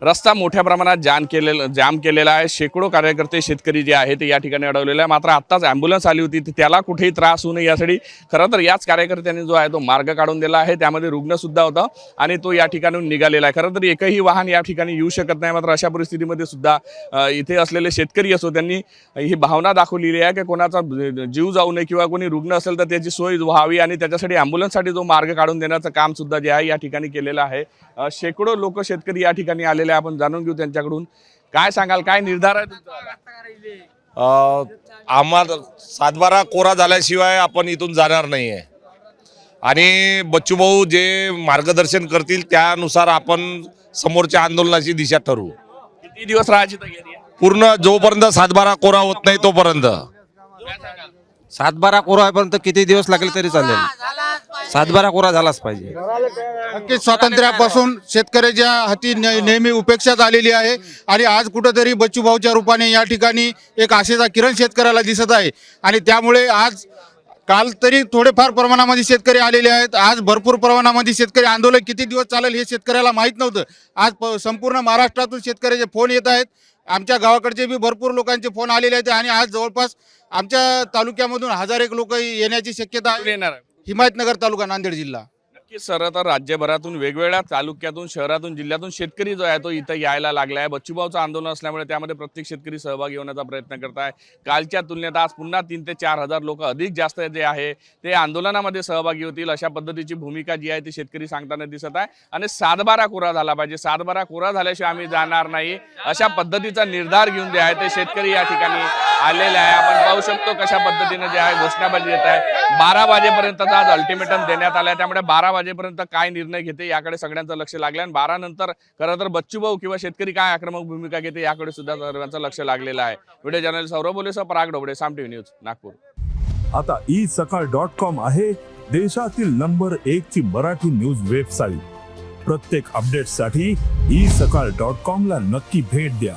रस्ता मोठ्या प्रमाणात जाम केलेला आहे। शेकडो कार्यकर्ते शेतकरी जे आहेत ते या ठिकाणी अडवलेले आहे। मात्र आत्ताच ॲम्ब्युलन्स आली होती, त्याला कुठेही त्रास होऊ नये यासाठी खरं तर याच कार्यकर्त्यांनी जो आहे तो मार्ग काढून दिला आहे। त्यामध्ये रुग्णसुद्धा होता आणि तो या ठिकाणून निघालेला आहे। खरं तर एकही वाहन या ठिकाणी येऊ शकत नाही। मात्र अशा परिस्थितीमध्ये सुद्धा इथे असलेले शेतकरी असो त्यांनी ही भावना दाखवलेली आहे की कोणाचा जीव जाऊ नये किंवा कोणी रुग्ण असेल तर त्याची सोय व्हावी आणि त्याच्यासाठी ॲम्ब्युलन्ससाठी जो मार्ग काढून देण्याचं काम सुद्धा जे आहे या ठिकाणी केलेलं आहे। शेकडो लोक शेतकरी या ठिकाणी आलेले आहे। आपण जाणून घेऊ त्यांच्याकडून काय सांगाल, काय निर्धार आहे तुमचा? आम्हाला 7/12 कोरा झाल्याशिवाय आपण इथून जाणार नाही आहे आणि बच्चूभाऊ जे मार्गदर्शन करतील त्यानुसार आपण समोरच्या आंदोलनाची दिशा ठरवू। किती दिवस राहायची तयारी आहे? पूर्ण जोपर्यंत 7/12 कोरा होत नाही तोपर्यंत। 7/12 कोरा होईपर्यंत किती दिवस लागले तरी चालेल, 7/12 कोरा झालाच पाहिजे। नक्कीच स्वातंत्र्यापासून शेतकऱ्याच्या हाती नेहमी उपेक्षा झालेली आहे आणि आज कुठेतरी बच्चूभाऊच्या रूपाने या ठिकाणी एक आशेचा किरण शेतकऱ्याला दिसत आहे आणि त्यामुळे आज काल तरी थोडेफार प्रमाणामध्ये शेतकरी आलेले आहेत, आज भरपूर प्रमाणामध्ये शेतकरी आंदोलन किती दिवस चालेल हे शेतकऱ्याला माहीत नव्हतं। आज संपूर्ण महाराष्ट्रातून शेतकऱ्याचे फोन येत आहेत, आमच्या गावाकडचे बी भरपूर लोकांचे फोन आलेले आहेत आणि आज जवळपास आमच्या तालुक्यामधून 1000 लोक येण्याची शक्यता आहे। हिमायतनगर तालुका, नांदेड जिल्हा। नक्कीच सर, तर राज्यभरातून वेगवेगळ्या तालुक्यातून, शहरातून, जिल्ह्यातून शेतकरी जो आहे तो इथं यायला लागला आहे। बच्चूभाऊचं आंदोलन असल्यामुळे त्यामध्ये प्रत्येक शेतकरी सहभागी होण्याचा प्रयत्न करत आहे। कालच्या तुलनेत आज पुन्हा 3 ते 4000 लोक अधिक जास्त जे आहे ते आंदोलनामध्ये सहभागी होतील अशा पद्धतीची भूमिका जी आहे ती शेतकरी सांगताना दिसत आहे आणि 7/12 कोरा झाला पाहिजे, 7/12 कोरा झाल्याशिवाय आम्ही जाणार नाही अशा पद्धतीचा निर्धार घेऊन जे आहे ते शेतकरी या ठिकाणी आलेले आहे। आपण पाहू शकतो कशा पद्धतीने जे आहे घोषणाबाजी येत आहे। 12 वाजेपर्यंतचा आज अल्टिमेटम देण्यात आला आहे, त्यामुळे 12 वाजेपर्यंत काय निर्णय घेते याकडे सगळ्यांचं लक्ष लागलं आणि 12 नंतर खरं तर बच्चूभाऊ किंवा शेतकरी काय आक्रमक भूमिका घेते याकडे सुद्धा सर्वांचं लक्ष लागलेलं आहे। व्हिडिओ जर्नलिस्ट सौरभ बोलेसह पराग ढोबळे, साम टीव्ही न्यूज, नागपूर। आता isakal.com आहे देशातील नंबर 1 ची मराठी न्यूज वेबसाईट। प्रत्येक अपडेटसाठी isakal.com ला नक्की भेट द्या।